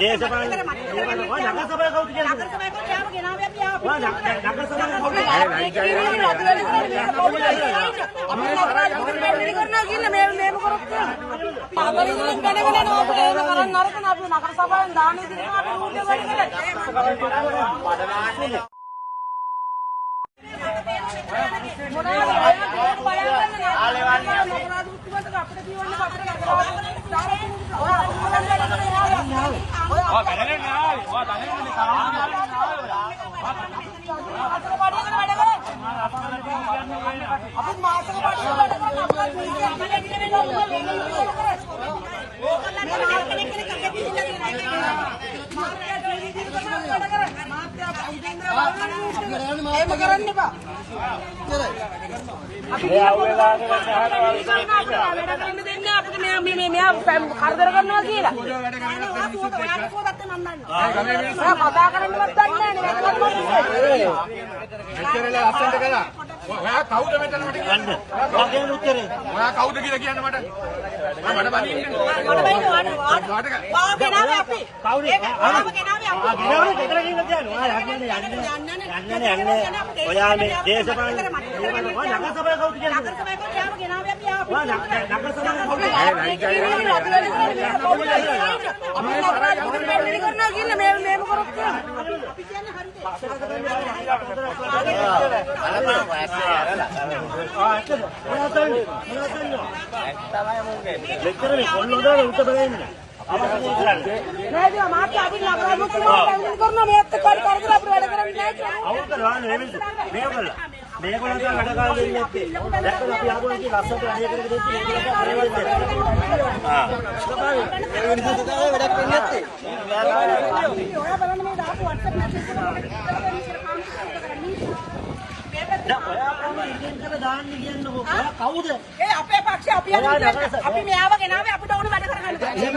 දේශපාලන නගර සභාව කවුද කියන්නේ? නගර සභාව කවුද? යාම ගෙනාවේ අපි ආපු. නගර සභාව කවුද? අපි කරනවා කියලා මේම කරොත් කියනවා. අපි ඉතින් ගණගෙන නෝ අපිට එහෙම කරන්න නරක නේ. අපි නගර සභාවෙන් දාන ඉදිරියට අපි රූට් එක වැඩි කරන්නේ. කරදර කරනවා කියලා. කතා කරන්නවත් දන්නේ නැහැ. ලස්සනට කළා. ඔයා කවුද මෙතන මට කියන්නේ? ඔයා කියන උත්තරේ. ඔයා කවුද කියලා කියන්න මට. මට බනින්නේ. මට බනින්නේ. වාව ගෙනාවේ අපි. කවුද? වාව ගෙනාවේ අපි. ගෙනාවේ දෙතර කියලා කියන්නේ. ඔයා යන්නේ. ඔයා මේ දේශපාලන නගර සභාව කවුද කියන්නේ? නගර සභාව කවුද? යාම ගෙනාවේ අපි ආපු. නගර සභාව කවුද? අපි කරනවා කියලා මේම කරොත් කියනවා. අපි කියන්නේ කවුද? ඒ අපේ පක්ෂේ අපි අපි මෙයාව ගෙනාවේ අපිට ඕන වැඩ කරගන්න. එහෙම